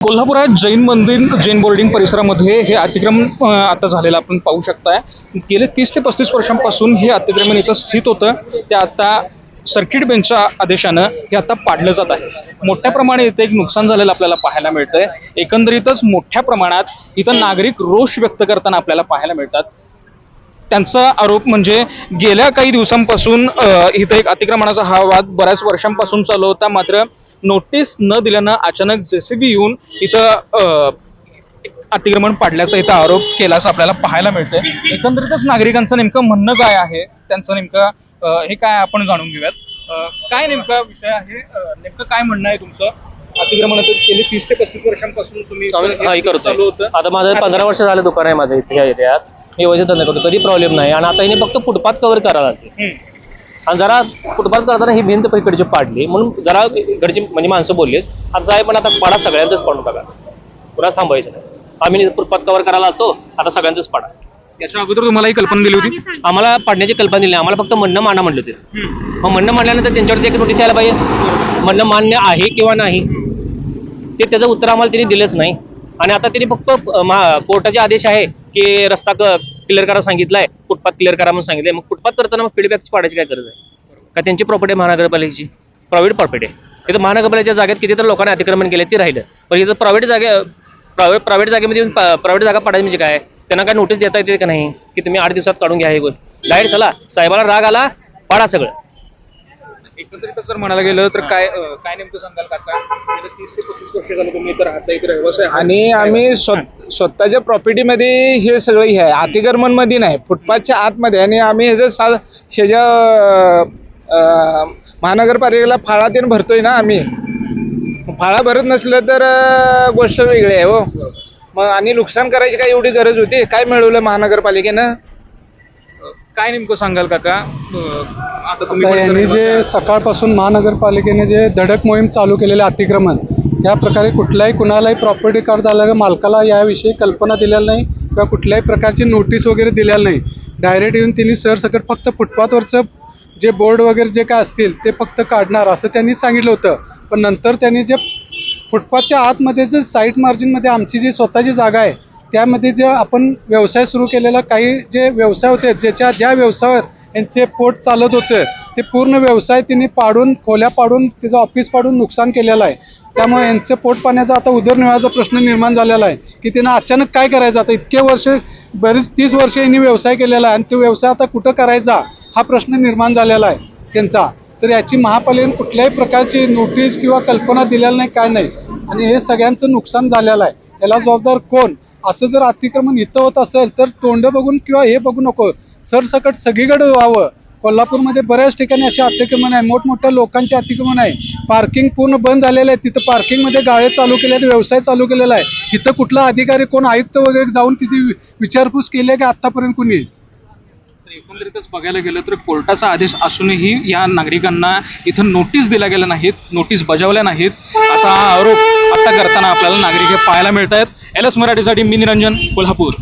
कोल्हापुरात जैन बोर्डिंग परिसरामध्ये हे अतिक्रमण आता झालेलं आपण पाहू शकताय. गेले 30 ते 35 वर्षांपासून हे अतिक्रमण इथं स्थित होतं. ते आता सर्किट बेंचच्या आदेशानं हे आता पाडलं जात आहे. मोठ्या प्रमाणात इथे एक नुकसान झालेलं आपल्याला पाहायला मिळतंय. एकंदरीतच मोठ्या प्रमाणात इथं नागरिक रोष व्यक्त करताना आपल्याला पाहायला मिळतात. त्यांचा आरोप म्हणजे गेल्या काही दिवसांपासून इथं एक अतिक्रमणाचा हा वाद बऱ्याच वर्षांपासून चालू होता. मात्र नोटीस न दिल्यानं अचानक JCB येऊन इथं अतिक्रमण पाडल्याचा इथं आरोप केल्याचं आपल्याला पाहायला मिळतंय. एकंदरीतच नागरिकांचं नेमकं म्हणणं काय आहे, त्यांचं नेमकं हे काय आपण जाणून घेऊयात. काय नेमका विषय आहे, नेमकं काय म्हणणं आहे तुमचं? अतिक्रमण गेली 30 ते 35 वर्षांपासून तुम्ही चालू होतं. आता माझं 15 वर्ष झालं दुकान आहे माझं इथे या एरियात. मी व्यवस्थित धंदा करतो, कधी प्रॉब्लेम नाही. आणि आता हिने फक्त फुटपाथ कव्हर करायला लागते. आणि जरा फुटपाथ करताना ही भिंत इकडची पाडली म्हणून जरा इकडची म्हणजे माणसं बोलली आता साहेब पण आता पाडा सगळ्यांचंच पाडून टाका, पुन्हा थांबायचं नाही. आम्ही फुटपाथ कव्हर करायला आलतो, आता सगळ्यांचंच पाडा. याच्या अगोदर तुम्हाला ही कल्पना दिली होती? आम्हाला पाडण्याची कल्पना दिली, आम्हाला फक्त म्हणणं मांडा म्हणलं होते. मग म्हणणं मांडल्यानंतर त्यांच्यावरती एक नोटीस यायला पाहिजे, म्हणणं मान्य आहे किंवा नाही ते त्याचं उत्तर आम्हाला त्यांनी दिलंच नाही. आणि आता त्यांनी फक्त कोर्टाचे आदेश आहे की रस्ता क्लिअर करा सांगितलाय, फुटपाथ क्लिअर करा म्हणून सांगितलंय. मग फुटपाथ करताना मग फीडबॅक्स पाडायची काय गरज आहे का? त्यांची प्रॉपर्टी महानगरपालिकेची प्रायव्हेट प्रॉपर्टी आहे. इथं महानगरपालिकेच्या जागेत किती तर लोकांनी अतिक्रमण केले ते राहिलं, पण इथं प्रायव्हेट जागेमध्ये प्रायव्हेट जागा पाडायची म्हणजे काय? त्यांना काय नोटीस देता येते का नाही की तुम्ही 8 दिवसात काढून घ्या हे गोष्ट? डायरेक्ट चला साहेबाला राग आला पाडा सगळं. एकंदरीत जर म्हणायला गेलं तर काय नेमकं सांगाल काका? 30 ते 35 वर्ष झालं तुम्ही इथं राहता, इकडे व्यवसाय आणि आम्ही स्वतःच्या प्रॉपर्टीमध्ये हे सगळं हे आहे, अतिक्रमण मध्ये नाही, फुटपाथच्या आतमध्ये. आणि आम्ही ह्याच्या महानगरपालिकेला फाळा तेन भरतोय ना आम्ही. फाळा भरत नसलं तर गोष्ट वेगळी आहे हो. मग आणि नुकसान करायची काय एवढी गरज होती? काय मिळवलं महानगरपालिकेनं? काय नेमकं सांगाल काका? आता यांनी जे सकाळपासून महानगरपालिकेने जे धडक मोहीम चालू केलेले अतिक्रमण, या प्रकारे कुठल्याही कुणालाही प्रॉपर्टी कार्ड आलं मालकाला याविषयी कल्पना दिलेली नाही किंवा कुठल्याही प्रकारची नोटीस वगैरे दिलेली नाही. डायरेक्ट येऊन त्यांनी सरसकट फक्त फुटपाथवरचं जे बोर्ड वगैरे जे काय असतील ते फक्त काढणार असं त्यांनी सांगितलं होतं. पण नंतर त्यांनी जे फुटपाथच्या आतमध्ये जे साईड मार्जिनमध्ये आमची जी स्वतःची जागा आहे त्यामध्ये जे आपण व्यवसाय सुरू केलेला, काही जे व्यवसाय होते ज्या व्यवसायावर यांचे पोट चालत होतं ते पूर्ण व्यवसाय त्यांनी पाडून, खोल्या पाडून, त्याचं ऑफिस पाडून नुकसान केलेलं आहे. त्यामुळे यांचं पोट पाण्याचा आता उदरनिर्वाहाचा प्रश्न निर्माण झालेला आहे की त्यांना अचानक काय करायचं. आता इतके वर्ष, बरीच 30 वर्ष यांनी व्यवसाय केलेला आहे आणि तो व्यवसाय आता कुठं करायचा हा प्रश्न निर्माण झालेला आहे त्यांचा. तर याची महापालिकेने कुठल्याही प्रकारची नोटीस किंवा कल्पना दिलेली नाही, काय नाही. आणि हे सगळ्यांचं नुकसान झालेलं आहे. याला जबाबदार कोण? असं जर अतिक्रमण इथं होत असेल तर तोंड बघून किंवा हे बघू नको, सरसकट सगळीकडे व्हावं. कोल्हापूरमध्ये बऱ्याच ठिकाणी असे अतिक्रमण आहे, मोठमोठ्या लोकांचे अतिक्रमण आहे. पार्किंग पूर्ण बंद झालेलं आहे, तिथं पार्किंगमध्ये गाळे चालू केले आहेत, व्यवसाय चालू केलेला आहे. इथं कुठला अधिकारी, कोण आयुक्त वगैरे जाऊन तिथे विचारपूस केली आहे की आतापर्यंत कुणी? एकंदरीतच बघायला गेलं तर कोर्टाचा आदेश असूनही या नागरिकांना इथं नोटीस दिल्या गेल्या नाहीत, नोटीस बजावल्या नाहीत, असा आरोप आता करताना आपल्याला नागरिक हे पाहायला मिळत आहेत. LS मराठीसाठी मी निरंजन, कोल्हापूर.